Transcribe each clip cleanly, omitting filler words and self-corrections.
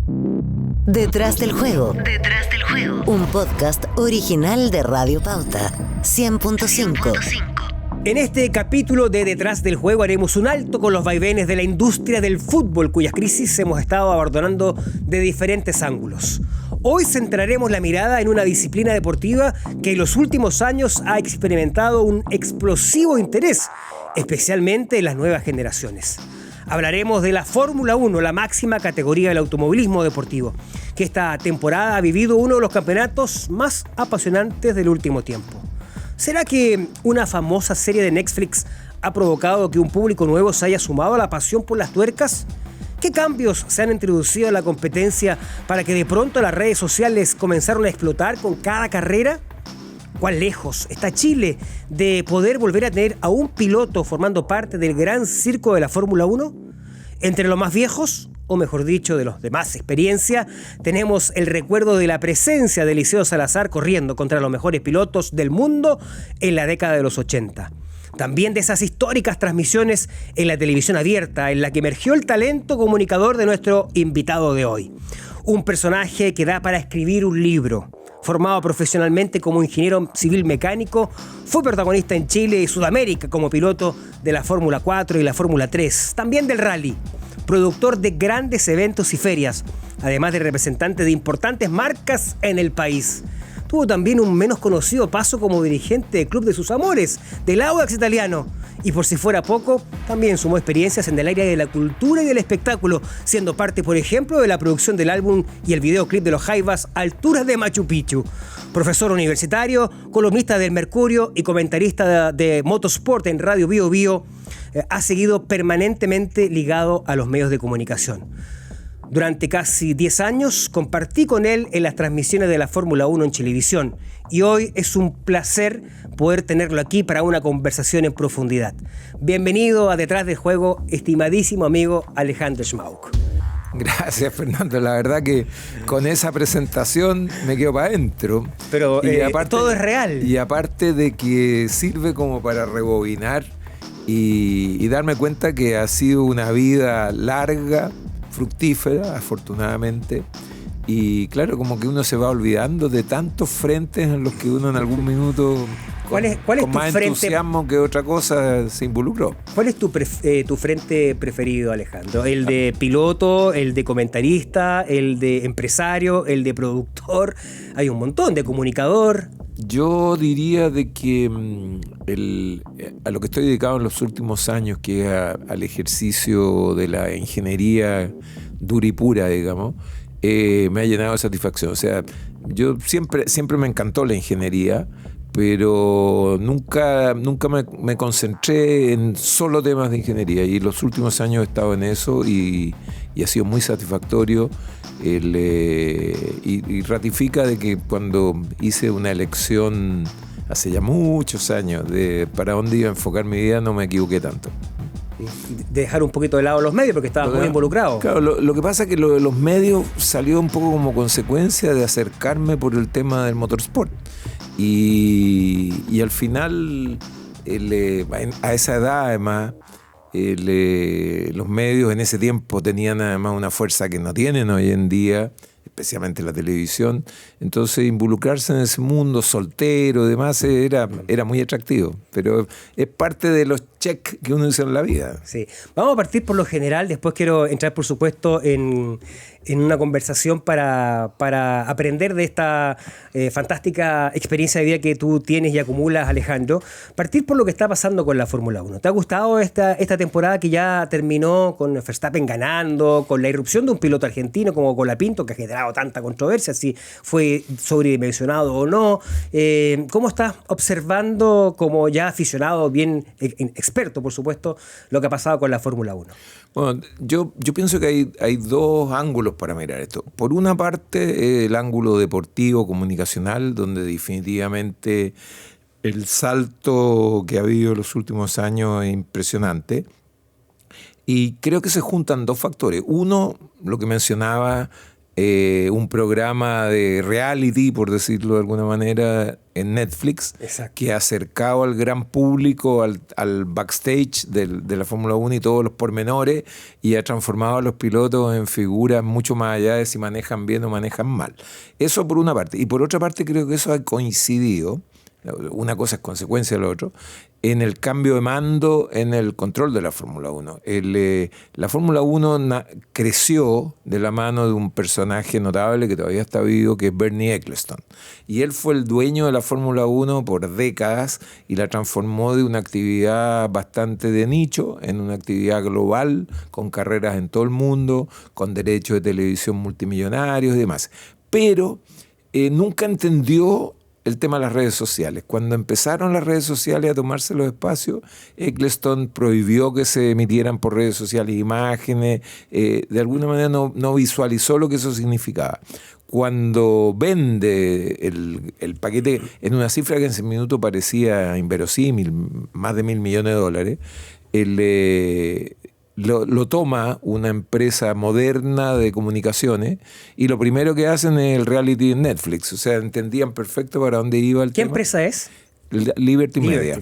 Detrás del juego. Detrás del juego. Un podcast original de Radio Pauta 100.5. En este capítulo de Detrás del Juego haremos un alto con los vaivenes de la industria del fútbol, cuyas crisis hemos estado abordando de diferentes ángulos. Hoy centraremos la mirada en una disciplina deportiva que en los últimos años ha experimentado un explosivo interés, especialmente en las nuevas generaciones. Hablaremos de la Fórmula 1, la máxima categoría del automovilismo deportivo, que esta temporada ha vivido uno de los campeonatos más apasionantes del último tiempo. ¿Será que una famosa serie de Netflix ha provocado que un público nuevo se haya sumado a la pasión por las tuercas? ¿Qué cambios se han introducido en la competencia para que de pronto las redes sociales comenzaron a explotar con cada carrera? ¿Cuán lejos está Chile de poder volver a tener a un piloto formando parte del gran circo de la Fórmula 1? Entre los más viejos, o mejor dicho, de los de más experiencia, tenemos el recuerdo de la presencia de Eliseo Salazar corriendo contra los mejores pilotos del mundo en la década de los 80. También de esas históricas transmisiones en la televisión abierta, en la que emergió el talento comunicador de nuestro invitado de hoy. Un personaje que da para escribir un libro. Formado profesionalmente como ingeniero civil mecánico, fue protagonista en Chile y Sudamérica como piloto de la Fórmula 4 y la Fórmula 3, también del rally. Productor de grandes eventos y ferias, además de representante de importantes marcas en el país. Tuvo también un menos conocido paso como dirigente del Club de sus Amores, del Audax italiano. Y por si fuera poco, también sumó experiencias en el área de la cultura y del espectáculo, siendo parte, por ejemplo, de la producción del álbum y el videoclip de los Jaivas Alturas de Machu Picchu. Profesor universitario, columnista del Mercurio y comentarista de Motorsport en Radio Bio Bio, ha seguido permanentemente ligado a los medios de comunicación. Durante casi 10 años compartí con él en las transmisiones de la Fórmula 1 en Chilevisión y hoy es un placer poder tenerlo aquí para una conversación en profundidad. Bienvenido a Detrás del Juego, estimadísimo amigo Alejandro Schmauk. Gracias, Fernando. La verdad que con esa presentación me quedo para adentro. Pero aparte, todo es real. Y aparte de que sirve como para rebobinar y darme cuenta que ha sido una vida larga, fructífera, afortunadamente, y claro, como que uno se va olvidando de tantos frentes en los que uno en algún minuto ¿Cuál es con tu más frente, entusiasmo que otra cosa se involucró. ¿Cuál es tu frente preferido, Alejandro? ¿El de piloto, el de comentarista, el de empresario, el de productor? Hay un montón, de comunicador. Yo diría de que a lo que estoy dedicado en los últimos años, que es al ejercicio de la ingeniería dura y pura, digamos, me ha llenado de satisfacción. O sea, yo siempre me encantó la ingeniería, pero nunca me concentré en solo temas de ingeniería, y los últimos años he estado en eso y ha sido muy satisfactorio. Y ratifica de que cuando hice una elección hace ya muchos años de para dónde iba a enfocar mi vida, no me equivoqué tanto. Dejar un poquito de lado los medios porque estabas muy involucrado. Claro, lo que pasa es que lo de los medios salió un poco como consecuencia de acercarme por el tema del motorsport. Y al final, a esa edad además, los medios en ese tiempo tenían además una fuerza que no tienen hoy en día, especialmente la televisión. Entonces involucrarse en ese mundo soltero y demás era muy atractivo, pero es parte de los checks que uno hizo en la vida. Sí. Vamos a partir por lo general, después quiero entrar por supuesto en una conversación para aprender de esta fantástica experiencia de vida que tú tienes y acumulas, Alejandro. Partir por lo que está pasando con la Fórmula 1. ¿Te ha gustado esta temporada que ya terminó con Verstappen ganando, con la irrupción de un piloto argentino como Colapinto, que ha generado tanta controversia, si fue sobredimensionado o no? ¿Cómo estás observando, como ya aficionado, bien experto, por supuesto, lo que ha pasado con la Fórmula 1? Bueno, yo pienso que hay dos ángulos para mirar esto. Por una parte, el ángulo deportivo, comunicacional, donde definitivamente el salto que ha habido en los últimos años es impresionante. Y creo que se juntan dos factores. Uno, lo que mencionaba, un programa de reality, por decirlo de alguna manera, en Netflix, Exacto. que ha acercado al gran público al backstage de la Fórmula 1 y todos los pormenores, y ha transformado a los pilotos en figuras mucho más allá de si manejan bien o manejan mal. Eso por una parte. Y por otra parte creo que eso ha coincidido, una cosa es consecuencia de lo otro, en el cambio de mando en el control de la Fórmula 1. La Fórmula 1 creció de la mano de un personaje notable que todavía está vivo, que es Bernie Ecclestone. Y él fue el dueño de la Fórmula 1 por décadas y la transformó de una actividad bastante de nicho en una actividad global, con carreras en todo el mundo, con derechos de televisión multimillonarios y demás. Pero nunca entendió el tema de las redes sociales. Cuando empezaron las redes sociales a tomarse los espacios, Ecclestone prohibió que se emitieran por redes sociales imágenes, de alguna manera no visualizó lo que eso significaba. Cuando vende el paquete en una cifra que en ese minuto parecía inverosímil, más de $1.000 millones, lo toma una empresa moderna de comunicaciones y lo primero que hacen es el reality en Netflix. O sea, entendían perfecto para dónde iba el tema. ¿Qué empresa es? Liberty Media.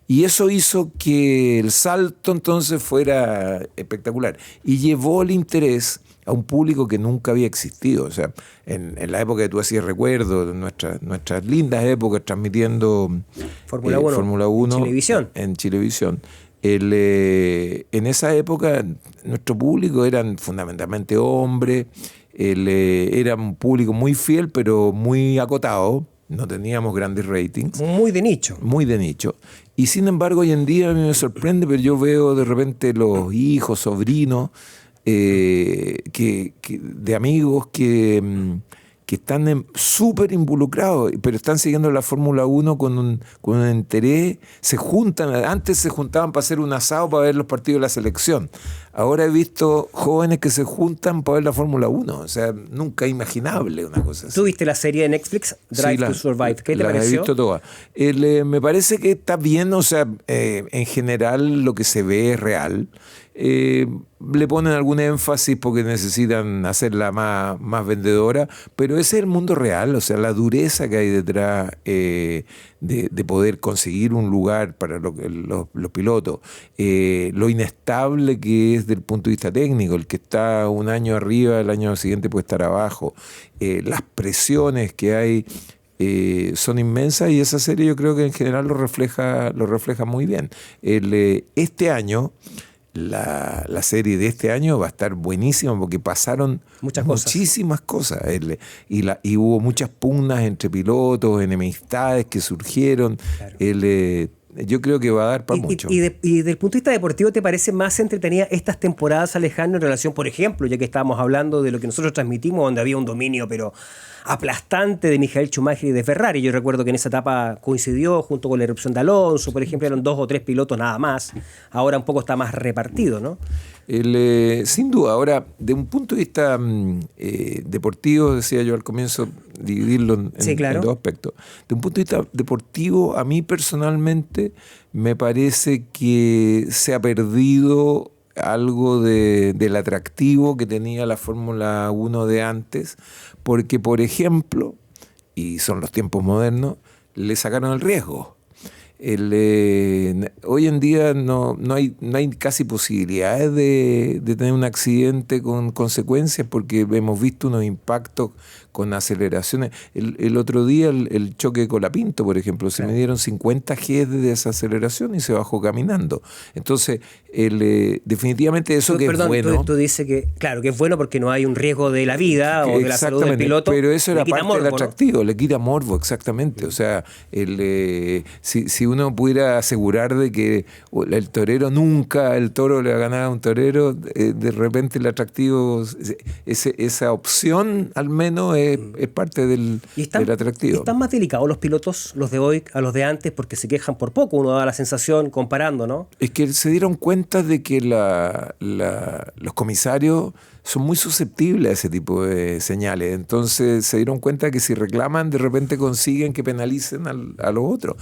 Y eso hizo que el salto entonces fuera espectacular y llevó el interés a un público que nunca había existido. O sea, en la época que tú hacías recuerdo, nuestras lindas épocas transmitiendo Fórmula 1 en Chilevisión. En esa época nuestro público eran fundamentalmente hombres, era un público muy fiel pero muy acotado, no teníamos grandes ratings. Muy de nicho. Muy de nicho. Y sin embargo hoy en día a mí me sorprende, pero yo veo de repente los hijos, sobrinos de amigos que están súper involucrados, pero están siguiendo la Fórmula 1 con un interés. Se juntan, antes se juntaban para hacer un asado para ver los partidos de la selección. Ahora he visto jóvenes que se juntan para ver la Fórmula 1. O sea, nunca imaginable una cosa así. ¿Tú viste la serie de Netflix, Drive to Survive? ¿Qué te pareció? La he visto todas. Me parece que está bien, o sea, en general lo que se ve es real. Le ponen algún énfasis porque necesitan hacerla más vendedora, pero ese es el mundo real, o sea, la dureza que hay detrás de poder conseguir un lugar para los pilotos, lo inestable que es del punto de vista técnico, el que está un año arriba, el año siguiente puede estar abajo, las presiones que hay son inmensas, y esa serie yo creo que en general lo refleja muy bien. Este año la serie de este año va a estar buenísima porque pasaron muchísimas cosas y hubo muchas pugnas entre pilotos, enemistades que surgieron. Claro. Yo creo que va a dar para mucho. Y desde el punto de vista deportivo, ¿te parece más entretenida estas temporadas, Alejandro, en relación, por ejemplo, ya que estábamos hablando de lo que nosotros transmitimos, donde había un dominio pero aplastante de Michael Schumacher y de Ferrari? Yo recuerdo que en esa etapa coincidió junto con la erupción de Alonso, por ejemplo, eran 2 o 3 pilotos nada más. Ahora un poco está más repartido, ¿no? Sin duda. Ahora, de un punto de vista deportivo, decía yo al comienzo, dividirlo en dos aspectos. De un punto de vista deportivo, a mí personalmente me parece que se ha perdido algo del atractivo que tenía la Fórmula 1 de antes, porque, por ejemplo, y son los tiempos modernos, le sacaron el riesgo. Hoy en día no hay casi posibilidades de tener un accidente con consecuencias, porque hemos visto unos impactos con aceleraciones. El otro día el choque de Colapinto, por ejemplo, se midieron 50 G de desaceleración y se bajó caminando. Entonces, definitivamente eso que es bueno. Tú dices que, claro, que es bueno porque no hay un riesgo de la vida o de la salud del piloto. Pero eso era parte morbo, del atractivo, ¿no? Le quita morbo, exactamente. O sea, si uno pudiera asegurar de que el torero nunca, el toro le va a ganar a un torero, de repente el atractivo, esa opción al menos es parte del atractivo. ¿Están más delicados los pilotos, los de hoy, a los de antes, porque se quejan por poco? Uno da la sensación comparando, ¿no? Es que se dieron cuenta de que los comisarios son muy susceptibles a ese tipo de señales. Entonces se dieron cuenta que si reclaman, de repente consiguen que penalicen a los otros.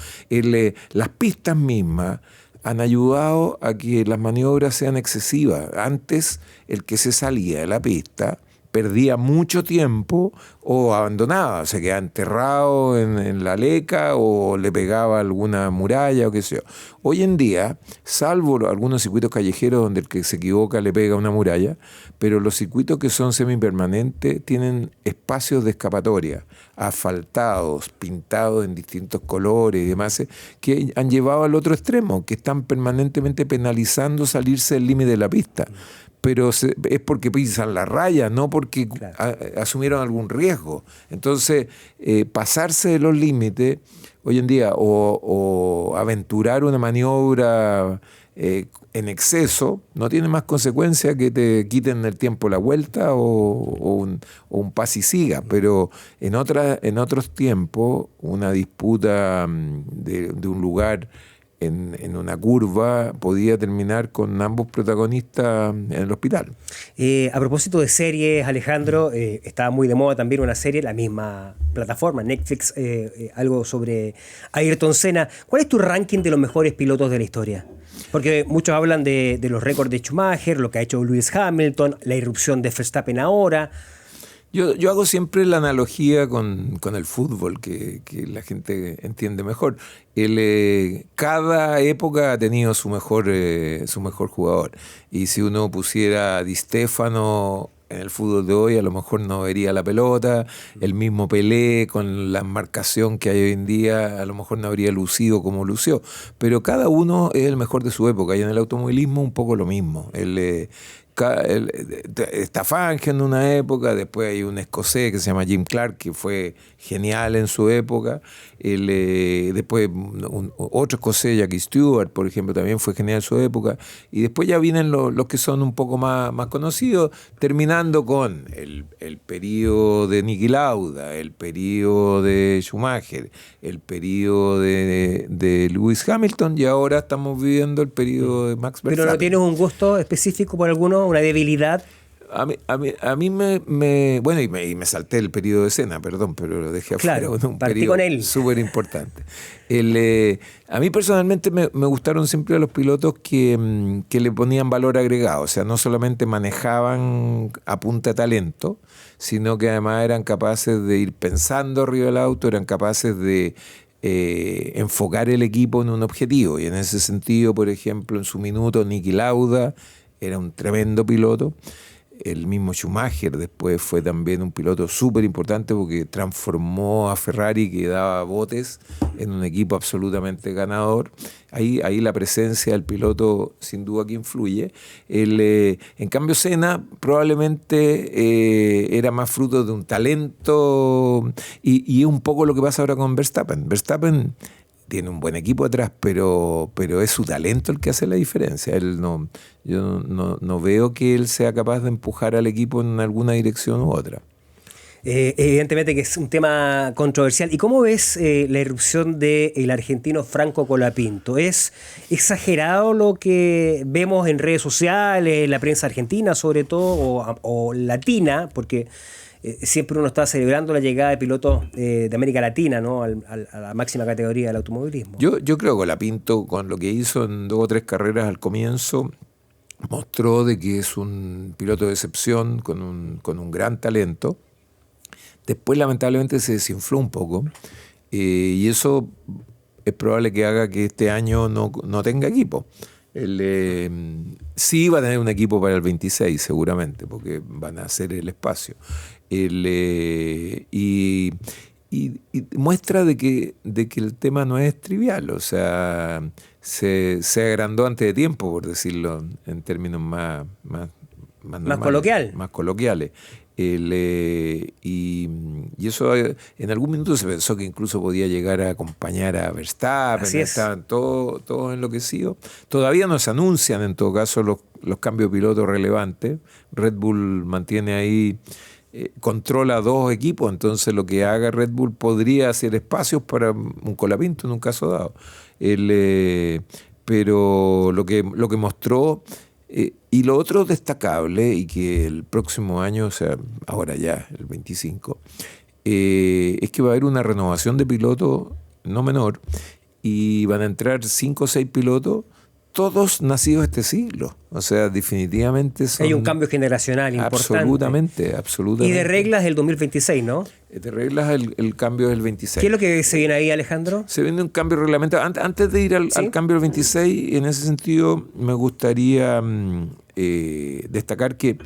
Las pistas mismas han ayudado a que las maniobras sean excesivas. Antes, el que se salía de la pista perdía mucho tiempo o abandonaba, se quedaba enterrado en la leca o le pegaba alguna muralla o qué sé yo. Hoy en día, salvo algunos circuitos callejeros donde el que se equivoca le pega una muralla, pero los circuitos que son semipermanentes tienen espacios de escapatoria, asfaltados, pintados en distintos colores y demás, que han llevado al otro extremo, que están permanentemente penalizando salirse del límite de la pista. Pero es porque pisan la raya, no porque asumieron algún riesgo. Entonces, pasarse de los límites hoy en día o aventurar una maniobra en exceso no tiene más consecuencia que te quiten el tiempo la vuelta o un pase y siga. Pero en otros tiempos, una disputa de un lugar en una curva podía terminar con ambos protagonistas en el hospital. A propósito de series, Alejandro, estaba muy de moda también una serie, la misma plataforma, Netflix, algo sobre Ayrton Senna. ¿Cuál es tu ranking de los mejores pilotos de la historia? Porque muchos hablan de los récords de Schumacher, lo que ha hecho Lewis Hamilton, la irrupción de Verstappen ahora. Yo hago siempre la analogía con el fútbol, que la gente entiende mejor. Cada época ha tenido su mejor jugador. Y si uno pusiera a Di Stéfano en el fútbol de hoy, a lo mejor no vería la pelota. El mismo Pelé, con la marcación que hay hoy en día, a lo mejor no habría lucido como lució. Pero cada uno es el mejor de su época. Y en el automovilismo un poco lo mismo. Está Fangio en una época, después hay un escocés que se llama Jim Clark, que fue genial en su época, después otro escocés, Jackie Stewart, por ejemplo, también fue genial en su época, y después ya vienen los que son un poco más conocidos, terminando con el periodo de Niki Lauda, el periodo de Schumacher, el periodo de Lewis Hamilton, y ahora estamos viviendo el periodo de Max Verstappen. ¿Pero no tienes un gusto específico por alguno, una debilidad? A mí bueno, y me salté el periodo de Senna, perdón, pero lo dejé afuera. Claro, un partí periodo con él. súper importante. A mí personalmente me gustaron siempre los pilotos que le ponían valor agregado, o sea, no solamente manejaban a punta de talento, sino que además eran capaces de ir pensando arriba del auto, eran capaces de enfocar el equipo en un objetivo. Y en ese sentido, por ejemplo, en su minuto, Niki Lauda era un tremendo piloto. El mismo Schumacher después fue también un piloto súper importante porque transformó a Ferrari, que daba botes, en un equipo absolutamente ganador. Ahí la presencia del piloto sin duda que influye. En cambio Senna probablemente era más fruto de un talento y es un poco lo que pasa ahora con Verstappen. Verstappen tiene un buen equipo atrás, pero es su talento el que hace la diferencia. Yo no veo que él sea capaz de empujar al equipo en alguna dirección u otra. Evidentemente que es un tema controversial. ¿Y cómo ves la irrupción del argentino Franco Colapinto? ¿Es exagerado lo que vemos en redes sociales, en la prensa argentina sobre todo, o latina? Porque siempre uno está celebrando la llegada de pilotos de América Latina, ¿no? a la máxima categoría del automovilismo. Yo creo que Colapinto, con lo que hizo en 2 o 3 carreras al comienzo, mostró de que es un piloto de excepción con un gran talento. Después lamentablemente se desinfló un poco y eso es probable que haga que este año no tenga equipo. Sí va a tener un equipo para el 26 seguramente, porque van a hacer el espacio. Y muestra de que el tema no es trivial, o sea, se agrandó antes de tiempo, por decirlo en términos más normales, más coloquiales. Y eso en algún minuto se pensó que incluso podía llegar a acompañar a Verstappen. Estaban todos enloquecidos. Todavía no se anuncian en todo caso los cambios de piloto relevantes. Red Bull mantiene ahí, controla 2 equipos, entonces lo que haga Red Bull podría hacer espacios para un Colapinto en un caso dado. Pero lo que mostró, y lo otro destacable, y que el próximo año, o sea, ahora ya, el 25, es que va a haber una renovación de pilotos no menor, y van a entrar 5 o 6 pilotos, todos nacidos este siglo. O sea, definitivamente son... Hay un cambio generacional importante. Absolutamente. Y de reglas del 2026, ¿no? De reglas el cambio del 26. ¿Qué es lo que se viene ahí, Alejandro? Se viene un cambio reglamentario. Antes de ir al cambio del 26, en ese sentido me gustaría destacar que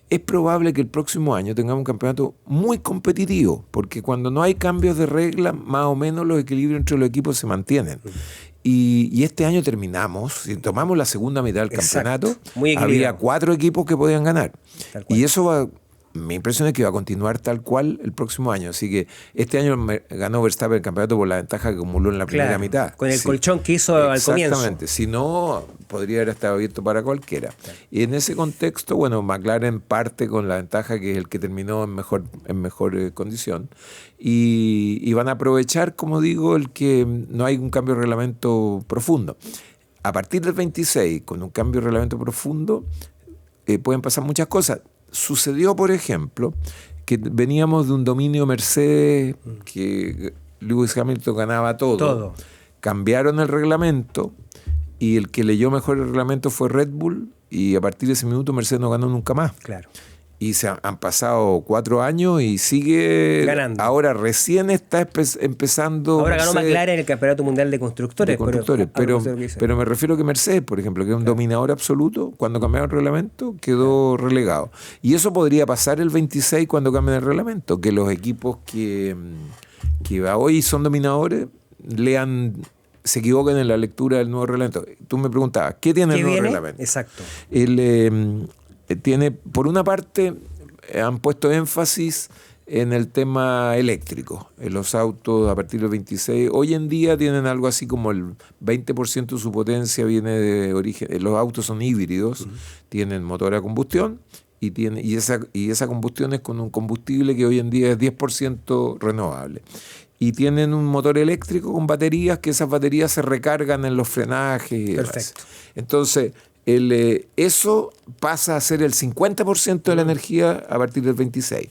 es probable que el próximo año tengamos un campeonato muy competitivo, porque cuando no hay cambios de reglas, más o menos los equilibrios entre los equipos se mantienen. Y este año terminamos, si tomamos la segunda mitad del campeonato, había 4 equipos que podían ganar. Y eso mi impresión es que va a continuar tal cual el próximo año. Así que este año ganó Verstappen el campeonato por la ventaja que acumuló en la primera mitad. Con el colchón que hizo al comienzo. Exactamente. Si no, podría haber estado abierto para cualquiera. Claro. Y en ese contexto, bueno, McLaren parte con la ventaja que es el que terminó en mejor condición. Y van a aprovechar, como digo, el que no hay un cambio de reglamento profundo. A partir del 26, con un cambio de reglamento profundo, pueden pasar muchas cosas. Sucedió, por ejemplo, que veníamos de un dominio Mercedes, que Lewis Hamilton ganaba todo. Cambiaron el reglamento y el que leyó mejor el reglamento fue Red Bull, y a partir de ese minuto Mercedes no ganó nunca más. Claro. Y han pasado 4 años y sigue ganando. Ahora recién está empezando. Ahora ganó McLaren en el Campeonato Mundial de Constructores. Pero me refiero que Mercedes, por ejemplo, que es un dominador absoluto, cuando cambiaron el reglamento quedó relegado. Y eso podría pasar el 26 cuando cambien el reglamento, que los equipos que hoy son dominadores se equivoquen en la lectura del nuevo reglamento. Tú me preguntabas, ¿qué tiene el nuevo reglamento? Exacto. Tiene, por una parte, han puesto énfasis en el tema eléctrico. Los autos a partir del 26, hoy en día tienen algo así como el 20% de su potencia viene de origen. Los autos son híbridos, tienen motor a combustión y esa combustión es con un combustible que hoy en día es 10% renovable. Y tienen un motor eléctrico con baterías, que esas baterías se recargan en los frenajes y demás. Perfecto. Entonces, eso pasa a ser el 50% de la energía a partir del 26,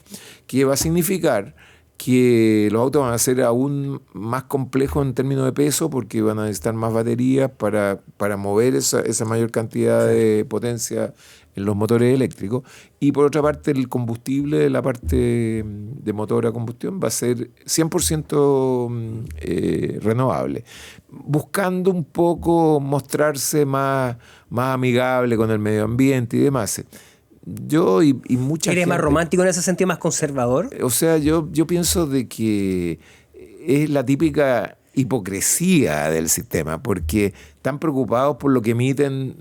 que va a significar que los autos van a ser aún más complejos en términos de peso, porque van a necesitar más baterías para mover esa mayor cantidad de potencia en los motores eléctricos. Y por otra parte, el combustible de la parte de motor a combustión va a ser 100% renovable, buscando un poco mostrarse más amigable con el medio ambiente y demás. Yo y mucha gente... ¿Eres más romántico en ese sentido, más conservador? O sea, yo pienso de que es la típica hipocresía del sistema, porque están preocupados por lo que emiten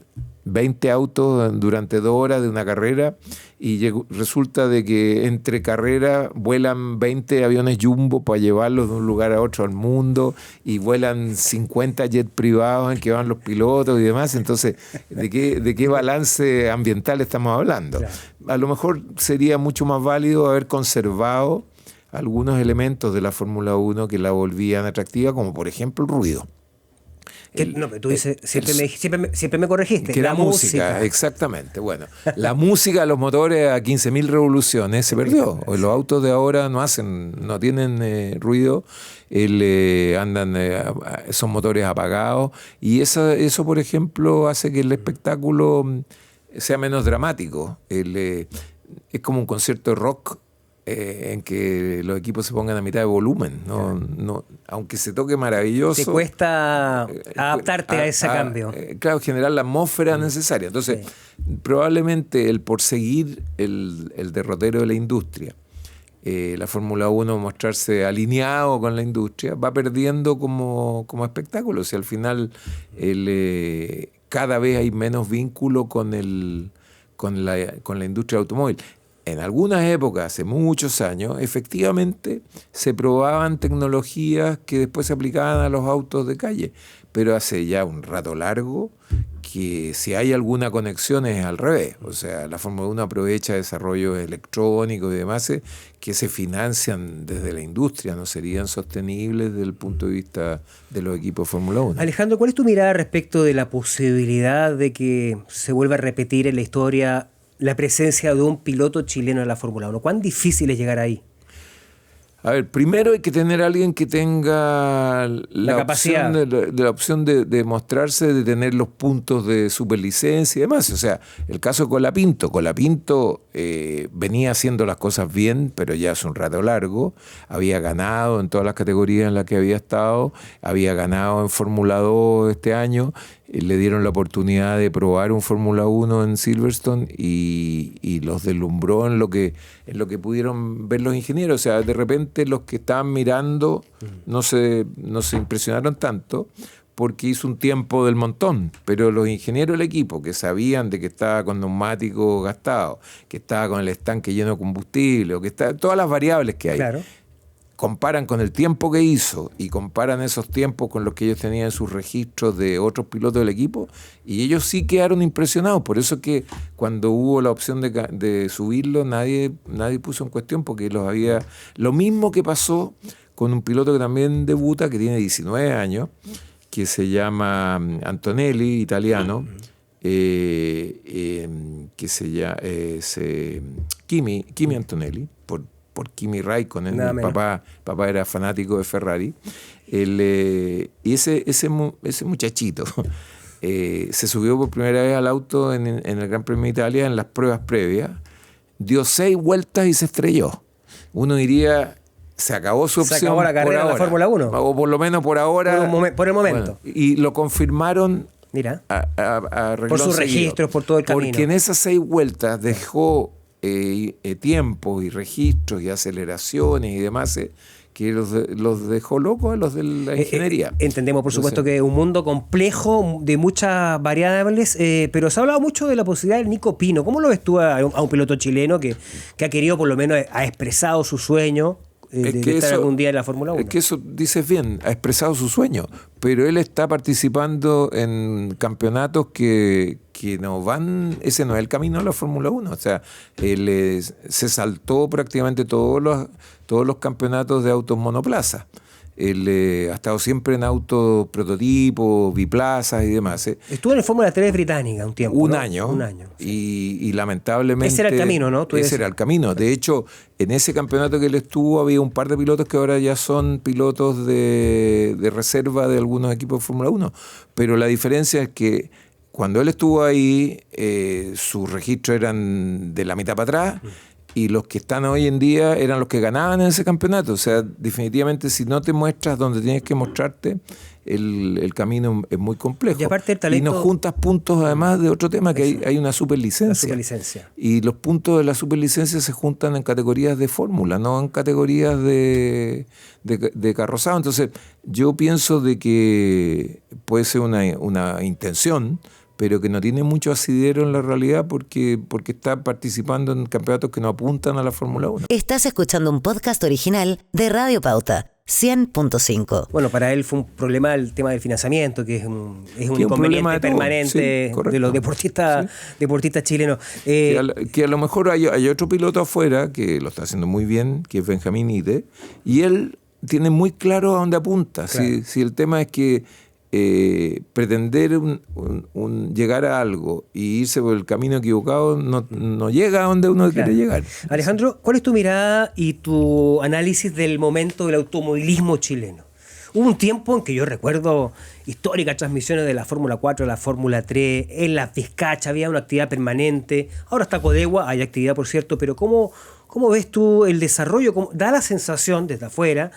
20 autos durante 2 horas de una carrera, y resulta de que entre carreras vuelan 20 aviones jumbo para llevarlos de un lugar a otro al mundo, y vuelan 50 jets privados en que van los pilotos y demás. Entonces, ¿de qué balance ambiental estamos hablando? Claro. A lo mejor sería mucho más válido haber conservado algunos elementos de la Fórmula 1 que la volvían atractiva, como por ejemplo el ruido. Tú dices, siempre me corregiste. Que la música, exactamente. Bueno, la música de los motores a 15.000 revoluciones se perdió. Los autos de ahora no tienen ruido, son motores apagados, y eso, por ejemplo, hace que el espectáculo sea menos dramático. Es como un concierto de rock en que los equipos se pongan a mitad de volumen, no, aunque se toque maravilloso. Te cuesta adaptarte a ese cambio. Claro, generar la atmósfera necesaria. Entonces, probablemente por seguir el derrotero de la industria, la Fórmula 1 mostrarse alineado con la industria, va perdiendo como espectáculo. O sea, al final cada vez hay menos vínculo con la industria del automóvil. En algunas épocas, hace muchos años, efectivamente se probaban tecnologías que después se aplicaban a los autos de calle, pero hace ya un rato largo que si hay alguna conexión es al revés. O sea, la Fórmula 1 aprovecha desarrollos electrónicos y demás que se financian desde la industria, no serían sostenibles desde el punto de vista de los equipos de Fórmula 1. Alejandro, ¿cuál es tu mirada respecto de la posibilidad de que se vuelva a repetir en la historia la presencia de un piloto chileno en la Fórmula 1? ¿Cuán difícil es llegar ahí? A ver, primero hay que tener a alguien que tenga la capacidad. la opción de mostrarse, de tener los puntos de superlicencia y demás. O sea, el caso de Colapinto. Colapinto venía haciendo las cosas bien, pero ya hace un rato largo. Había ganado en todas las categorías en las que había estado. Había ganado en Fórmula 2 este año. Le dieron la oportunidad de probar un Fórmula 1 en Silverstone y los deslumbró en lo que pudieron ver los ingenieros. O sea, de repente los que estaban mirando no se impresionaron tanto porque hizo un tiempo del montón, pero los ingenieros del equipo que sabían de que estaba con neumáticos gastados, que estaba con el estanque lleno de combustible, o que está, todas las variables que hay, Claro. comparan con el tiempo que hizo y comparan esos tiempos con los que ellos tenían en sus registros de otros pilotos del equipo, y ellos sí quedaron impresionados. Por eso que cuando hubo la opción de subirlo, nadie puso en cuestión, porque los había... Lo mismo que pasó con un piloto que también debuta, que tiene 19 años, que se llama Antonelli, italiano, que se llama Kimi Antonelli, por Kimi Raikkonen. Papá era fanático de Ferrari. Y ese muchachito se subió por primera vez al auto en el Gran Premio de Italia en las pruebas previas, dio 6 vueltas y se estrelló. Uno diría, se acabó su opción. Se acabó la carrera de la Fórmula 1. O por lo menos por ahora. Por el momento. Bueno, y lo confirmaron. Mira. A por sus registros, por todo el camino. Porque en esas 6 vueltas dejó tiempos y registros y aceleraciones y demás que los dejó locos a los de la ingeniería. Entendemos, por supuesto, que es un mundo complejo de muchas variables, pero se ha hablado mucho de la posibilidad del Nico Pino. ¿Cómo lo ves tú a un piloto chileno que ha querido, por lo menos, ha expresado su sueño de estar algún día en la Fórmula 1? Es que eso, dices bien, ha expresado su sueño, pero él está participando en campeonatos que no van, ese no es el camino a la Fórmula 1. O sea, él se saltó prácticamente todos los campeonatos de autos monoplaza. Él ha estado siempre en autos prototipos, biplazas y demás. Estuvo en la Fórmula 3 británica un tiempo. Un ¿no? año. Un año. Sí. Y lamentablemente... Ese era el camino, ¿no? Ese era el camino. De hecho, en ese campeonato que él estuvo había un par de pilotos que ahora ya son pilotos de reserva de algunos equipos de Fórmula 1. Pero la diferencia es que cuando él estuvo ahí, sus registros eran de la mitad para atrás. Y los que están hoy en día eran los que ganaban en ese campeonato. O sea, definitivamente, si no te muestras donde tienes que mostrarte, el camino es muy complejo. Y aparte el talento... Y no juntas puntos, además, de otro tema, que hay una superlicencia. La superlicencia. Y los puntos de la superlicencia se juntan en categorías de fórmula, no en categorías de carrozado. Entonces, yo pienso de que puede ser una intención, pero que no tiene mucho asidero en la realidad porque está participando en campeonatos que no apuntan a la Fórmula 1. Estás escuchando un podcast original de Radio Pauta, 100.5. Bueno, para él fue un problema el tema del financiamiento, que es un inconveniente permanente de los deportistas chilenos. Que a lo mejor hay otro piloto afuera que lo está haciendo muy bien, que es Benjamín Ide, y él tiene muy claro a dónde apunta. Claro. Si el tema es que pretender llegar a algo y irse por el camino equivocado no llega a donde uno quiere llegar. Alejandro, ¿cuál es tu mirada y tu análisis del momento del automovilismo chileno? Hubo un tiempo en que yo recuerdo históricas transmisiones de la Fórmula 4, la Fórmula 3, en las Vizcachas había una actividad permanente. Ahora está Codegua, hay actividad, por cierto, pero ¿cómo ves tú el desarrollo? Da la sensación desde afuera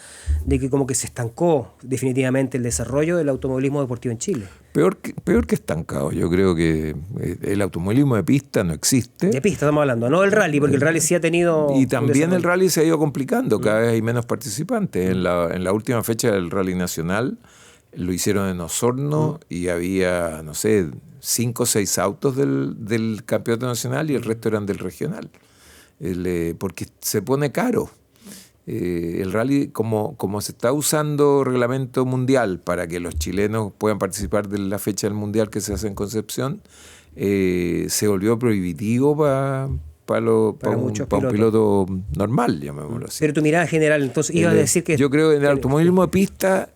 de que como que se estancó definitivamente el desarrollo del automovilismo deportivo en Chile. Peor que estancado. Yo creo que el automovilismo de pista no existe. De pista estamos hablando, no del rally, porque el rally sí ha tenido... Y también el rally se ha ido complicando, cada vez hay menos participantes. En la última fecha del Rally Nacional lo hicieron en Osorno y había, no sé, 5 o 6 autos del campeonato nacional y el resto eran del regional. Porque se pone caro. El rally, como se está usando reglamento mundial para que los chilenos puedan participar de la fecha del mundial que se hace en Concepción, se volvió prohibitivo para un piloto normal, llamémoslo así. Pero tu mirada general, entonces, iba a decir que... Yo creo que en el automovilismo de pista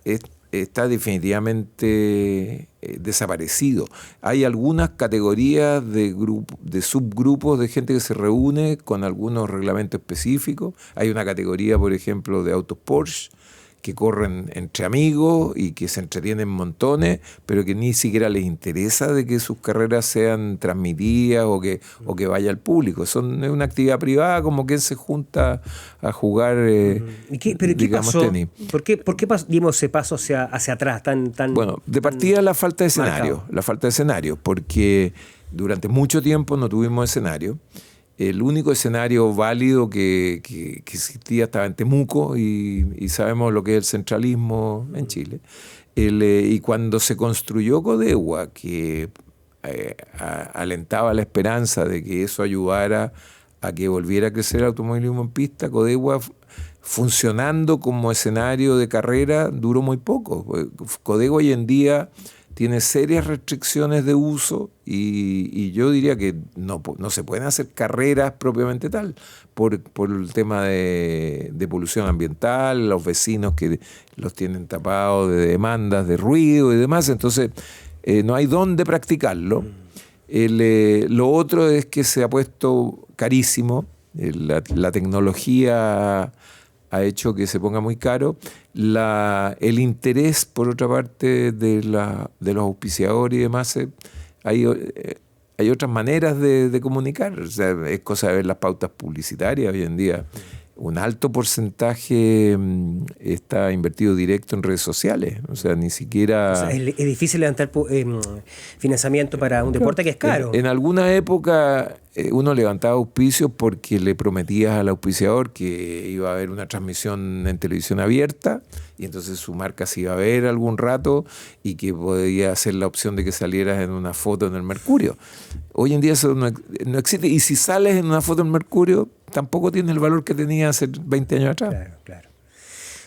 está definitivamente desaparecido. Hay algunas categorías de subgrupos de gente que se reúne con algunos reglamentos específicos. Hay una categoría, por ejemplo, de autos Porsche, que corren entre amigos y que se entretienen montones, pero que ni siquiera les interesa de que sus carreras sean transmitidas o que vaya al público. Es una actividad privada, como quien se junta a jugar, ¿Pero qué pasó? tenis. ¿Por qué dimos ese paso hacia atrás tan Bueno, de partida la falta de escenario, porque durante mucho tiempo no tuvimos escenario. El único escenario válido que existía estaba en Temuco y sabemos lo que es el centralismo en Chile. Y cuando se construyó Codegua, que alentaba la esperanza de que eso ayudara a que volviera a crecer el automovilismo en pista, Codegua funcionando como escenario de carrera duró muy poco. Codegua hoy en día tiene serias restricciones de uso y yo diría que no se pueden hacer carreras propiamente tal por el tema de polución ambiental, los vecinos que los tienen tapados de demandas de ruido y demás, entonces no hay dónde practicarlo. Lo otro es que se ha puesto carísimo, la tecnología ha hecho que se ponga muy caro. El interés, por otra parte, de los auspiciadores y demás, hay otras maneras de comunicar. O sea, es cosa de ver las pautas publicitarias hoy en día. Un alto porcentaje está invertido directo en redes sociales. O sea, ni siquiera... O sea, es difícil levantar financiamiento para un deporte que es caro. En alguna época uno levantaba auspicios porque le prometías al auspiciador que iba a haber una transmisión en televisión abierta y entonces su marca se iba a ver algún rato y que podía hacer la opción de que salieras en una foto en el Mercurio. Hoy en día eso no existe, y si sales en una foto en el Mercurio tampoco tiene el valor que tenía hace 20 años atrás. Claro.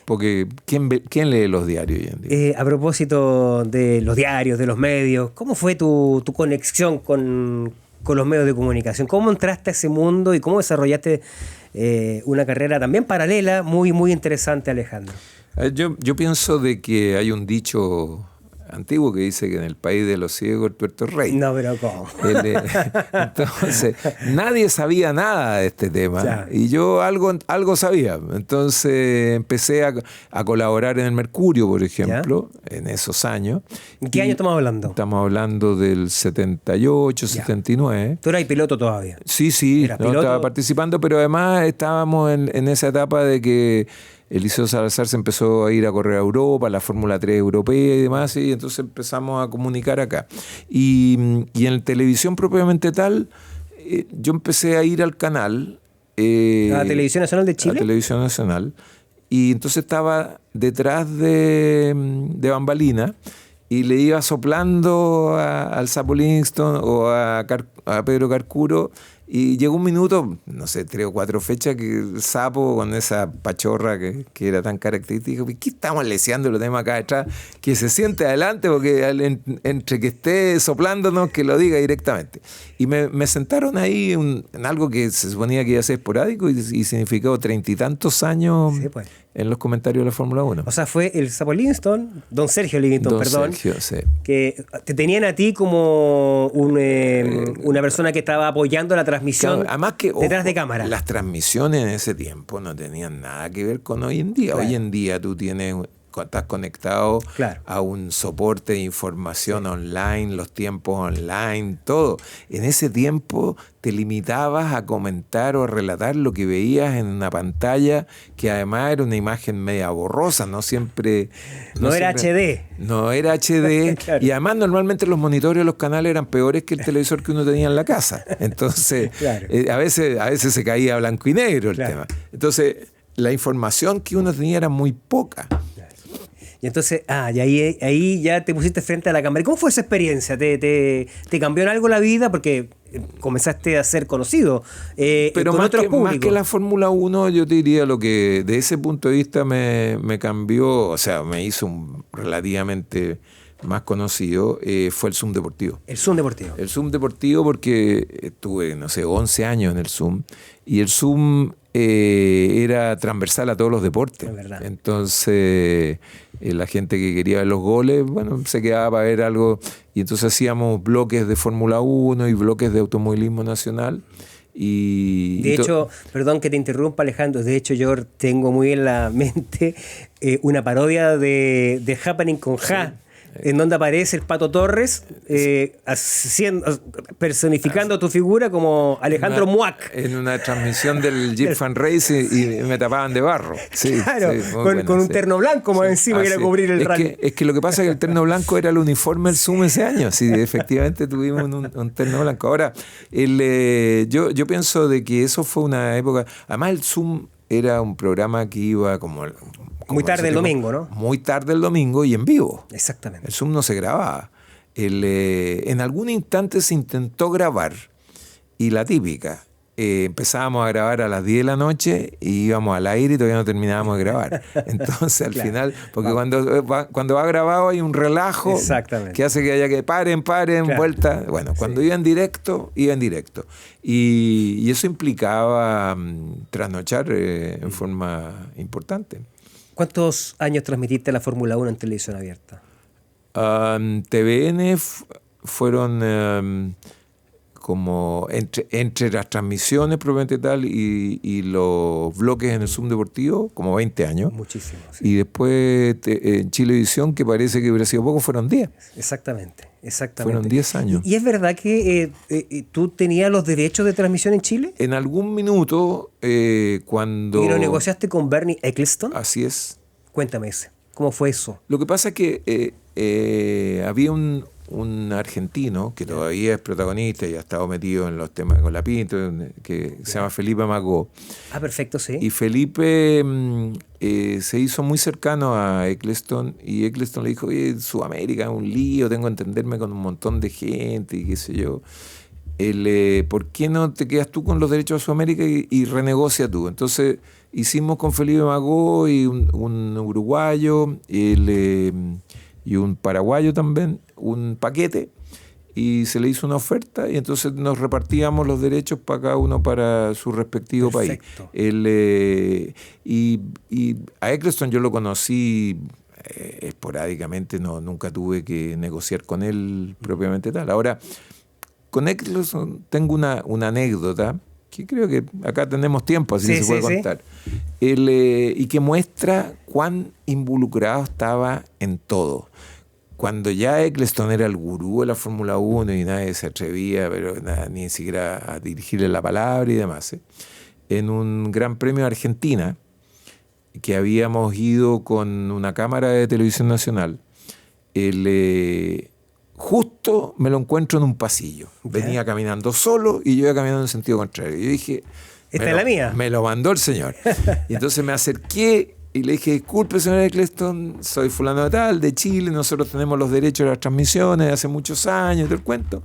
Porque ¿quién lee los diarios hoy en día? A propósito de los diarios, de los medios, ¿cómo fue tu conexión con los medios de comunicación? ¿Cómo entraste a ese mundo y cómo desarrollaste una carrera también paralela muy, muy interesante, Alejandro? Yo pienso de que hay un dicho antiguo que dice que en el país de los ciegos el tuerto es rey. No, pero ¿cómo? Entonces, nadie sabía nada de este tema. Ya. Y yo algo sabía. Entonces empecé a colaborar en el Mercurio, por ejemplo, en esos años. ¿En qué año estamos hablando? Estamos hablando del 78, 79. ¿Tú eras piloto todavía? Sí, estaba participando, pero además estábamos en esa etapa de que Eliseo Salazar se empezó a ir a correr a Europa, la Fórmula 3 europea y demás, y entonces empezamos a comunicar acá. Y en televisión propiamente tal, yo empecé a ir al canal. ¿A la Televisión Nacional de Chile? A Televisión Nacional. Y entonces estaba detrás de bambalina y le iba soplando al Sapo Livingston o a Pedro Carcuro. Y llegó un minuto, no sé, 3 o 4 fechas, que el Sapo, con esa pachorra que era tan característica, dijo: ¿qué estamos leseando los temas acá detrás? Que se siente adelante, porque entre que esté soplándonos, que lo diga directamente. Y me sentaron ahí en algo que se suponía que iba a ser esporádico y significó 30 y tantos años en los comentarios de la Fórmula 1. O sea, fue el Sapo Livingston, don Sergio Livingston, Sergio, sí. Que te tenían a ti como una persona que estaba apoyando la transmisión, claro, además que, detrás de cámara. Las transmisiones en ese tiempo no tenían nada que ver con hoy en día. Claro. Hoy en día tú estás conectado a un soporte de información online, los tiempos online, todo. En ese tiempo te limitabas a comentar o a relatar lo que veías en una pantalla, que además era una imagen media borrosa, no siempre... No era HD. No era HD. Claro. Y además normalmente los monitores de los canales eran peores que el televisor que uno tenía en la casa. Entonces, a veces se caía blanco y negro el tema. Entonces, la información que uno tenía era muy poca. Y entonces, y ahí ya te pusiste frente a la cámara. ¿Y cómo fue esa experiencia? ¿Te cambió en algo la vida? Porque comenzaste a ser conocido. Pero con otros públicos. Más que la Fórmula 1, yo te diría lo que de ese punto de vista me cambió, o sea, me hizo relativamente más conocido, fue el Zoom Deportivo. El Zoom Deportivo. El Zoom Deportivo, porque estuve, 11 años en el Zoom. Y el Zoom era transversal a todos los deportes. Es verdad. Entonces, la gente que quería ver los goles, bueno, se quedaba para ver algo. Y entonces hacíamos bloques de Fórmula 1 y bloques de automovilismo nacional. De hecho, perdón que te interrumpa, Alejandro, de hecho yo tengo muy en la mente una parodia de Happening con Ja, en donde aparece el Pato Torres personificando tu figura como Alejandro Muac. En una transmisión del Jeep Fan Race y me tapaban de barro. Sí, claro, sí, con un terno blanco más encima que era cubrir el rally. Es que lo que pasa es que el terno blanco era el uniforme del Zoom ese año. Sí, efectivamente tuvimos un terno blanco. Ahora, yo pienso de que eso fue una época... Además, el Zoom era un programa que iba como muy tarde el domingo, ¿no? Muy tarde el domingo y en vivo. Exactamente. El Zoom no se grababa. En algún instante se intentó grabar y la típica, empezábamos a grabar a las 10 de la noche y íbamos al aire y todavía no terminábamos de grabar. Entonces al final, porque cuando va grabado hay un relajo que hace que haya que paren, vuelta. Bueno, cuando iba en directo. Y eso implicaba trasnochar en forma importante. ¿Cuántos años transmitiste la Fórmula 1 en televisión abierta? TVN fueron como entre las transmisiones propiamente tal y los bloques en el Zoom deportivo, como 20 años. Muchísimo. Sí. Y después en Chilevisión, que parece que hubiera sido poco, fueron 10. Exactamente. Fueron 10 años. ¿Y es verdad que tú tenías los derechos de transmisión en Chile? En algún minuto, cuando... ¿Y lo negociaste con Bernie Ecclestone? Así es. Cuéntame ese. ¿Cómo fue eso? Lo que pasa es que había un argentino que todavía es protagonista y ha estado metido en los temas con la Pinto, que se llama Felipe Magó. Ah, perfecto, sí. Y Felipe se hizo muy cercano a Ecclestone y Ecclestone le dijo, oye, Sudamérica es un lío, tengo que entenderme con un montón de gente y qué sé yo. ¿Por qué no te quedas tú con los derechos de Sudamérica y renegocia tú? Entonces hicimos con Felipe Magó y un uruguayo y un paraguayo también, un paquete, y se le hizo una oferta y entonces nos repartíamos los derechos para cada uno para su respectivo Perfecto. país. Y a Ecclestone yo lo conocí esporádicamente, nunca tuve que negociar con él propiamente tal. Ahora, con Ecclestone tengo una anécdota que creo que acá tenemos tiempo, así se puede contar. Y que muestra cuán involucrado estaba en todo. Cuando ya Ecclestone era el gurú de la Fórmula 1 y nadie se atrevía, ni siquiera a dirigirle la palabra y demás, en un Gran Premio de Argentina, que habíamos ido con una cámara de televisión nacional, justo me lo encuentro en un pasillo. Venía caminando solo y yo iba caminando en sentido contrario. Yo dije, ¿esta es la mía? Me lo mandó el señor. Y entonces me acerqué y le dije, disculpe, señor Ecclestone, soy fulano de tal, de Chile, nosotros tenemos los derechos de las transmisiones de hace muchos años, todo el cuento.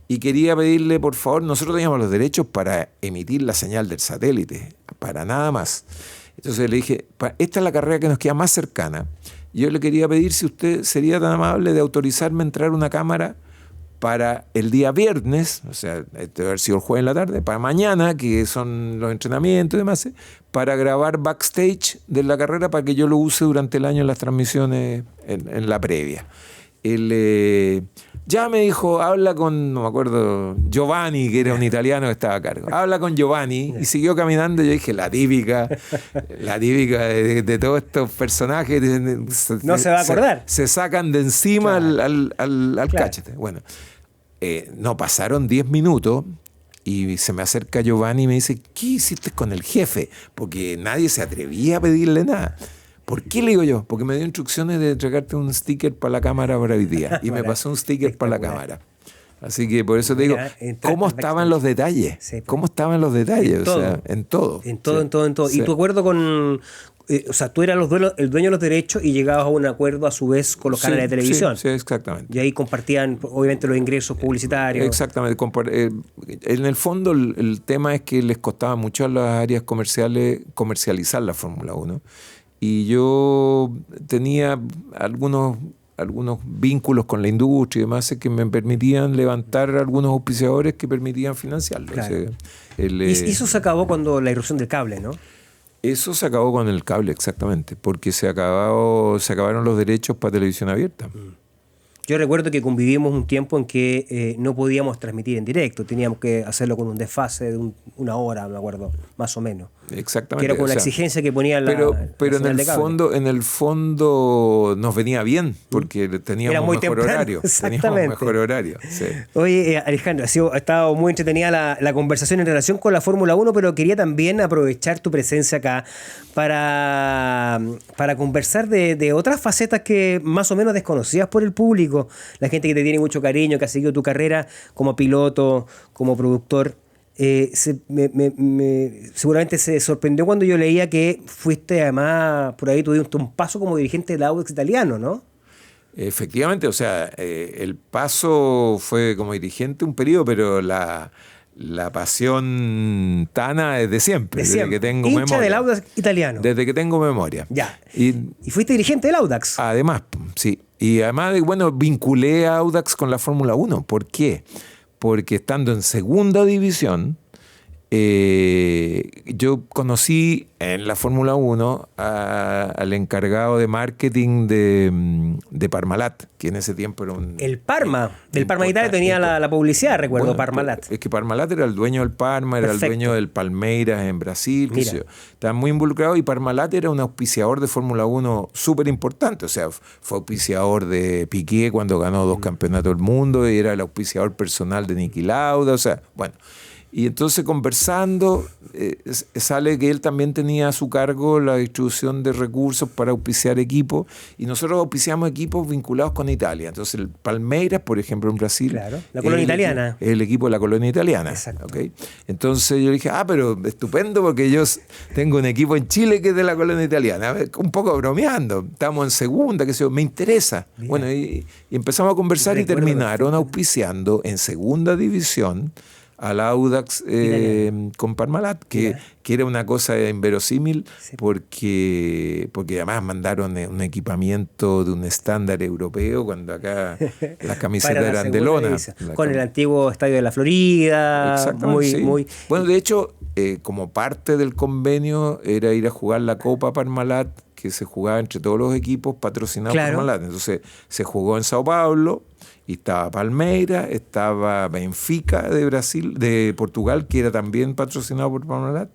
Y quería pedirle, por favor, nosotros teníamos los derechos para emitir la señal del satélite, para nada más. Entonces le dije, esta es la carrera que nos queda más cercana. Yo le quería pedir si usted sería tan amable de autorizarme a entrar una cámara para el día viernes, o sea, debe haber sido el jueves en la tarde, para mañana, que son los entrenamientos y demás, para grabar backstage de la carrera para que yo lo use durante el año en las transmisiones en la previa. Ya me dijo, habla con, no me acuerdo, Giovanni, que era un italiano que estaba a cargo. Habla con Giovanni y siguió caminando. Yo dije, la típica de todos estos personajes. No se va a acordar. Se sacan de encima al cachete. Bueno, no pasaron 10 minutos y se me acerca Giovanni y me dice, ¿qué hiciste con el jefe? Porque nadie se atrevía a pedirle nada. ¿Por qué le digo yo? Porque me dio instrucciones de entregarte un sticker para la cámara para hoy día. Y me pasó un sticker para la cámara. Así que por eso te digo, ¿cómo estaban los detalles? Sí, pues. ¿Cómo estaban los detalles? O sea, en todo. En todo. Sí. Y tu acuerdo con... o sea, tú eras el dueño de los derechos y llegabas a un acuerdo a su vez con los canales de televisión. Sí, exactamente. Y ahí compartían, obviamente, los ingresos publicitarios. Exactamente. En el fondo, el tema es que les costaba mucho a las áreas comerciales comercializar la Fórmula 1. Y yo tenía algunos algunos vínculos con la industria y demás que me permitían levantar algunos auspiciadores que permitían financiarlo. Claro. O sea, Y eso se acabó cuando la irrupción del cable, ¿no? eso se acabó con el cable, exactamente, porque se acabaron los derechos para televisión abierta. Yo recuerdo que convivimos un tiempo en que no podíamos transmitir en directo, teníamos que hacerlo con un desfase de una hora, me acuerdo, más o menos. Exactamente. Que era con una exigencia que ponía pero en el fondo nos venía bien, porque teníamos muy mejor temprano, horario. exactamente. Teníamos mejor horario. Sí. Oye, Alejandro, ha estado muy entretenida la conversación en relación con la Fórmula 1, pero quería también aprovechar tu presencia acá para conversar de otras facetas que más o menos desconocidas por el público. La gente que te tiene mucho cariño, que ha seguido tu carrera como piloto, como productor. Seguramente se sorprendió cuando yo leía que fuiste, además, por ahí tuviste un paso como dirigente del Audax italiano, ¿no? Efectivamente, o sea, el paso fue como dirigente un periodo, pero la pasión tana es de siempre. Desde que tengo hincha memoria. del Audax italiano. Desde que tengo memoria. Ya. Y fuiste dirigente del Audax. Además, sí. Y además, vinculé a Audax con la Fórmula 1. ¿Por qué? Porque estando en segunda división, yo conocí en la Fórmula 1 al encargado de marketing de Parmalat, que en ese tiempo era un... El Parma, del Parma Italia tenía la publicidad, recuerdo, bueno, Parmalat. Es que Parmalat era el dueño del Parma, era Perfecto. el dueño del Palmeiras en Brasil, qué sé yo. Estaba muy involucrado y Parmalat era un auspiciador de Fórmula 1 súper importante. O sea, fue auspiciador de Piqué cuando ganó 2 campeonatos del mundo y era el auspiciador personal de Niki Lauda, o sea, bueno... Y entonces conversando, sale que él también tenía a su cargo la distribución de recursos para auspiciar equipos, y nosotros auspiciamos equipos vinculados con Italia. Entonces el Palmeiras, por ejemplo, en Brasil. Claro, la colonia italiana. El equipo de la colonia italiana. Exacto. ¿Okay? Entonces yo dije, pero estupendo, porque yo tengo un equipo en Chile que es de la colonia italiana. Un poco bromeando, estamos en segunda, qué sé yo, me interesa. Bien. Bueno, y empezamos a conversar y terminaron auspiciando en segunda división al Audax con Parmalat, que era una cosa inverosímil, sí. porque además mandaron un equipamiento de un estándar europeo cuando acá las camisetas eran de lona. Con el antiguo Estadio de la Florida. Exactamente, muy. Bueno, de hecho, como parte del convenio era ir a jugar la Copa Parmalat, que se jugaba entre todos los equipos patrocinados por Parmalat. Entonces se jugó en Sao Paulo, y estaba Palmeiras, estaba Benfica de Brasil, de Portugal, que era también patrocinado por Parmalat,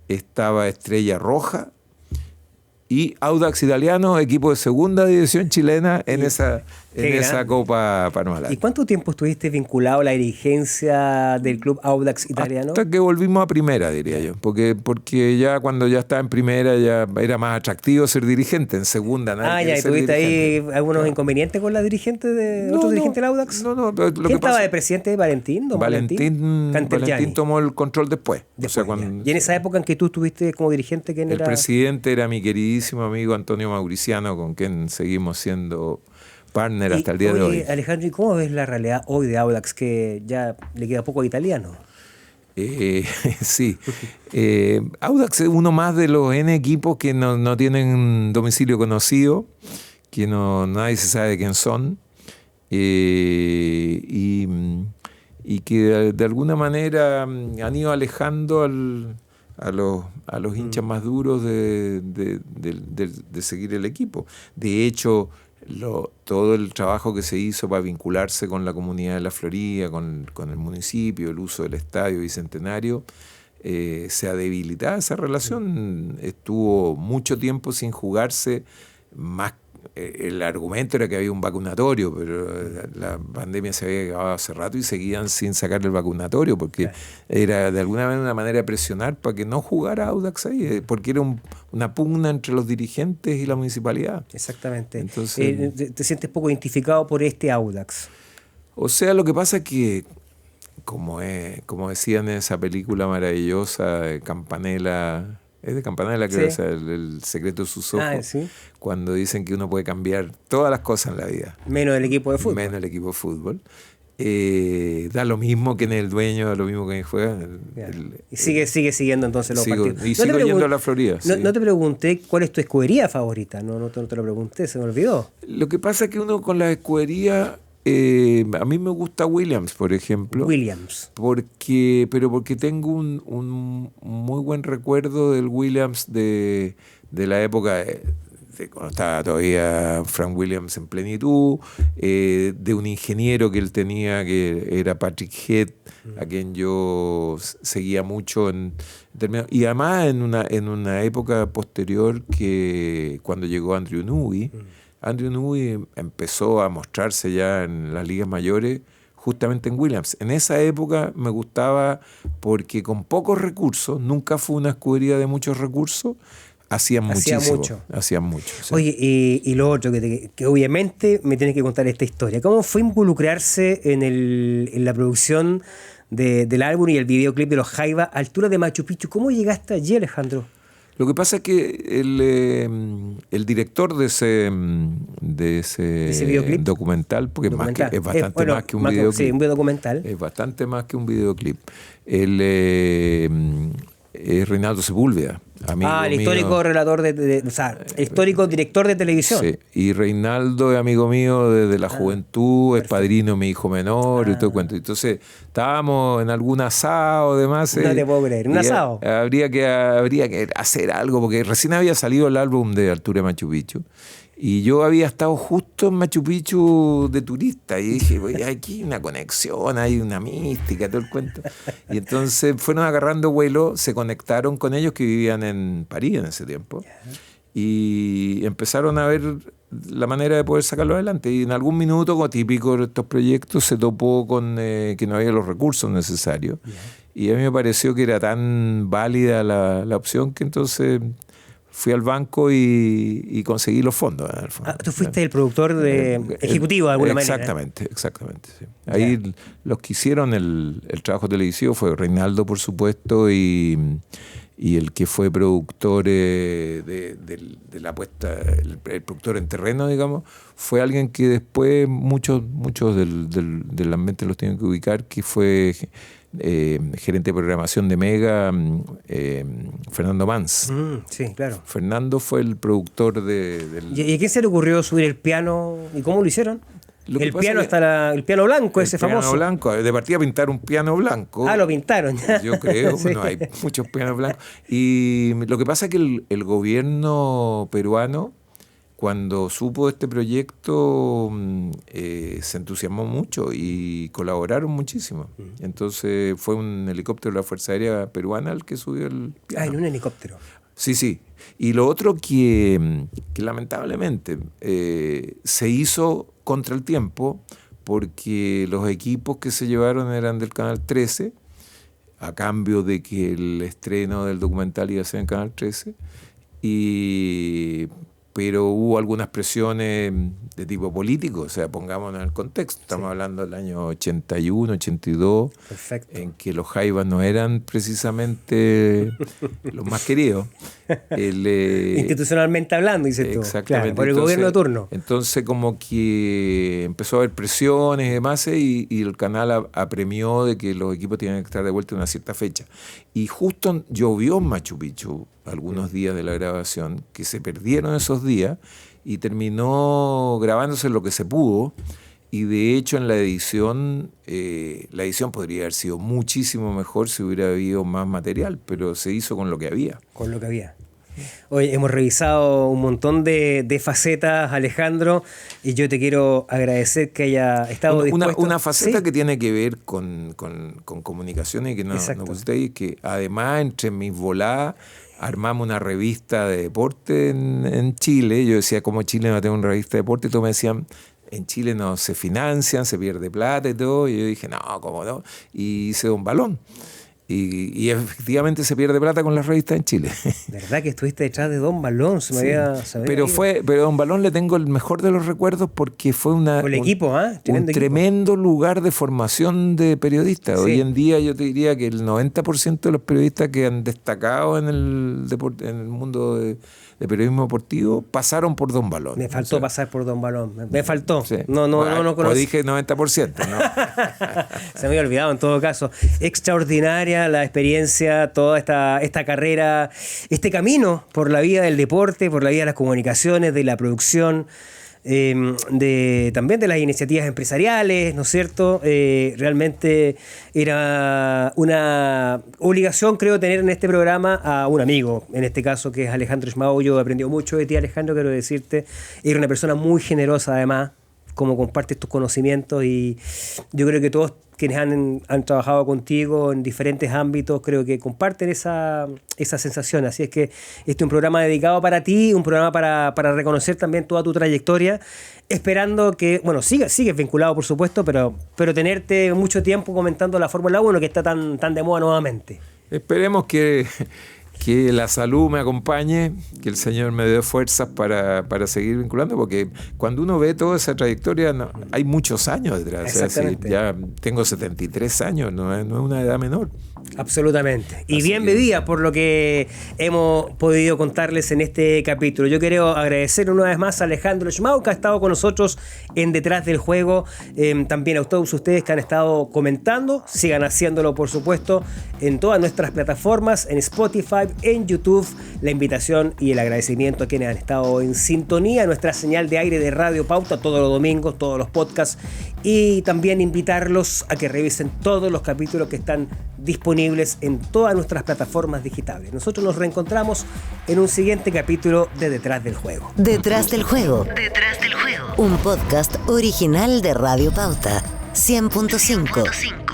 estaba Estrella Roja y Audax Italiano, equipo de segunda división chilena en esa Copa Parmalat. ¿Y cuánto tiempo estuviste vinculado a la dirigencia del club Audax Italiano? Hasta que volvimos a primera, diría yo, porque ya cuando ya estaba en primera ya era más atractivo ser dirigente, en segunda nadie ¿y tuviste ahí algunos inconvenientes con la dirigente otro dirigente del Audax? No. ¿Quién estaba de presidente? ¿Valentín? Valentín tomó el control después. O sea, y en esa época en que tú estuviste como dirigente, ¿quién era? El presidente era mi queridísimo amigo Antonio Mauriciano, con quien seguimos siendo partner hasta el día de hoy. Alejandro, ¿y cómo ves la realidad hoy de Audax, que ya le queda poco a italiano? Sí. Audax es uno más de los N equipos que no tienen domicilio conocido, que nadie se sabe quién son, y que de alguna manera han ido alejando a los hinchas más duros de seguir el equipo. De hecho, todo el trabajo que se hizo para vincularse con la comunidad de la Florida, con el municipio, el uso del estadio Bicentenario, se ha debilitado esa relación. Estuvo mucho tiempo sin jugarse más. El argumento era que había un vacunatorio, pero la pandemia se había acabado hace rato y seguían sin sacar el vacunatorio, porque era de alguna manera una manera de presionar para que no jugara Audax ahí, porque era una pugna entre los dirigentes y la municipalidad. Exactamente. Entonces, ¿te sientes poco identificado por este Audax? O sea, lo que pasa es que, como decían en esa película maravillosa, Campanella... Es de Campanella, creo, sí. El secreto de sus ojos. ¿Sí? Cuando dicen que uno puede cambiar todas las cosas en la vida. Menos el equipo de fútbol. Menos el equipo de fútbol. Da lo mismo que en el dueño, da lo mismo que juega. Y sigue siguiendo entonces los partidos. Y sigo yendo a la Florida. No te pregunté cuál es tu escudería favorita, no te lo pregunté, se me olvidó. Lo que pasa es que uno con la escudería, a mí me gusta Williams, por ejemplo. Williams. Porque tengo un muy buen recuerdo del Williams de la época cuando estaba todavía Frank Williams en plenitud, de un ingeniero que él tenía que era Patrick Head, a quien yo seguía mucho y además en una época posterior, que cuando llegó Andrew Newey. Andrew Newey empezó a mostrarse ya en las ligas mayores justamente en Williams. En esa época me gustaba porque con pocos recursos, nunca fue una escudería de muchos recursos, hacían muchísimo. Hacían mucho. Sí. Oye, y lo otro, que obviamente me tienes que contar esta historia. ¿Cómo fue involucrarse en la producción del álbum y el videoclip de los Jaiba, Altura de Machu Picchu? ¿Cómo llegaste allí, Alejandro? Lo que pasa es que el director de ese documental, porque es bastante más que un videoclip. Sí, un documental. Es bastante más que un videoclip. Es Reinaldo Sepúlveda, amigo el histórico mío. relator histórico director de televisión. Sí, y Reinaldo es amigo mío desde la juventud, perfecto. Es padrino de mi hijo menor y todo el cuento. Entonces, estábamos en algún asado, además. No te puedo creer, un asado. Habría que hacer algo, porque recién había salido el álbum de Altura de Machu Picchu. Y yo había estado justo en Machu Picchu de turista y dije, aquí hay una conexión, hay una mística, todo el cuento. Y entonces fueron agarrando vuelo, se conectaron con ellos que vivían en París en ese tiempo y empezaron a ver la manera de poder sacarlo adelante. Y en algún minuto, como típico de estos proyectos, se topó con que no había los recursos necesarios. Y a mí me pareció que era tan válida la opción que entonces fui al banco y conseguí los fondos. Tú fuiste el productor ejecutivo de alguna manera. Exactamente. Sí. Ahí los que hicieron el trabajo televisivo fue Reinaldo, por supuesto, y el que fue productor de la puesta, el productor en terreno, digamos, fue alguien que después muchos del ambiente los tienen que ubicar, que fue gerente de programación de Mega, Fernando Mans. Sí, claro. Fernando fue el productor ¿Y a quién se le ocurrió subir el piano y cómo lo hicieron? El piano blanco, ese famoso. El piano blanco, de partida pintar un piano blanco. Lo pintaron. Yo creo, sí. Bueno, hay muchos pianos blancos. Y lo que pasa es que el gobierno peruano, cuando supo de este proyecto, se entusiasmó mucho y colaboraron muchísimo. Entonces fue un helicóptero de la Fuerza Aérea Peruana el que subió el piano. En un helicóptero. Sí. Y lo otro que lamentablemente se hizo contra el tiempo, porque los equipos que se llevaron eran del Canal 13, a cambio de que el estreno del documental iba a ser en Canal 13, pero hubo algunas presiones de tipo político, o sea, pongámonos en el contexto, estamos hablando del año 81, 82, perfecto, en que los Jaivas no eran precisamente los más queridos. Institucionalmente hablando, dices tú. Exactamente. Claro, por el gobierno de turno. Entonces como que empezó a haber presiones y demás, y el canal apremió de que los equipos tenían que estar de vuelta en una cierta fecha. Y justo llovió en Machu Picchu algunos días de la grabación, que se perdieron esos días y terminó grabándose lo que se pudo. Y de hecho en la edición podría haber sido muchísimo mejor si hubiera habido más material, pero se hizo con lo que había. Con lo que había. Hoy hemos revisado un montón de facetas, Alejandro, y yo te quiero agradecer que haya estado dispuesto. Una faceta que tiene que ver con comunicaciones y que no pusiste ahí, que además entre mis voladas armamos una revista de deporte en Chile. Yo decía, ¿cómo Chile no tiene una revista de deporte? Y todos me decían, en Chile no se financian, se pierde plata y todo. Y yo dije, no, ¿cómo no? Y hice un balón. Y efectivamente se pierde plata con las revistas en Chile. ¿Verdad que estuviste detrás de Don Balón? Se me había pero Don Balón le tengo el mejor de los recuerdos porque fue un tremendo lugar de formación de periodistas. Sí. Hoy en día yo te diría que el 90% de los periodistas que han destacado en el mundo de periodismo deportivo pasaron por Don Balón. Me faltó pasar por Don Balón. Me faltó. Sí. No conozco. O dije 90%, ¿no? Se me había olvidado en todo caso. Extraordinaria la experiencia, toda esta carrera, este camino por la vida del deporte, por la vida de las comunicaciones, de la producción, también de las iniciativas empresariales, ¿no es cierto? Realmente era una obligación, creo, tener en este programa a un amigo, en este caso que es Alejandro Schmau. Yo he aprendido mucho de ti, Alejandro, quiero decirte. Eres una persona muy generosa, además, como compartes tus conocimientos, y yo creo que todos quienes han trabajado contigo en diferentes ámbitos, creo que comparten esa sensación. Así es que este es un programa dedicado para ti, un programa para reconocer también toda tu trayectoria, esperando que, bueno, sigues vinculado, por supuesto, pero tenerte mucho tiempo comentando la Fórmula 1, que está tan de moda nuevamente. Esperemos que la salud me acompañe, que el Señor me dé fuerzas para seguir vinculando, porque cuando uno ve toda esa trayectoria, hay muchos años detrás. Exactamente. O sea, ya tengo 73 años, no es una edad menor. Absolutamente. Y bien medida por lo que hemos podido contarles en este capítulo. Yo quiero agradecer una vez más a Alejandro Schmau, que ha estado con nosotros en Detrás del Juego. También a todos ustedes que han estado comentando. Sigan haciéndolo, por supuesto, en todas nuestras plataformas, en Spotify, en YouTube. La invitación y el agradecimiento a quienes han estado en sintonía, nuestra señal de aire de Radio Pauta todos los domingos, todos los podcasts, y también invitarlos a que revisen todos los capítulos que están disponibles en todas nuestras plataformas digitales. Nosotros nos reencontramos en un siguiente capítulo de Detrás del Juego. Detrás del Juego. Detrás del Juego. Un podcast original de Radio Pauta 100.5.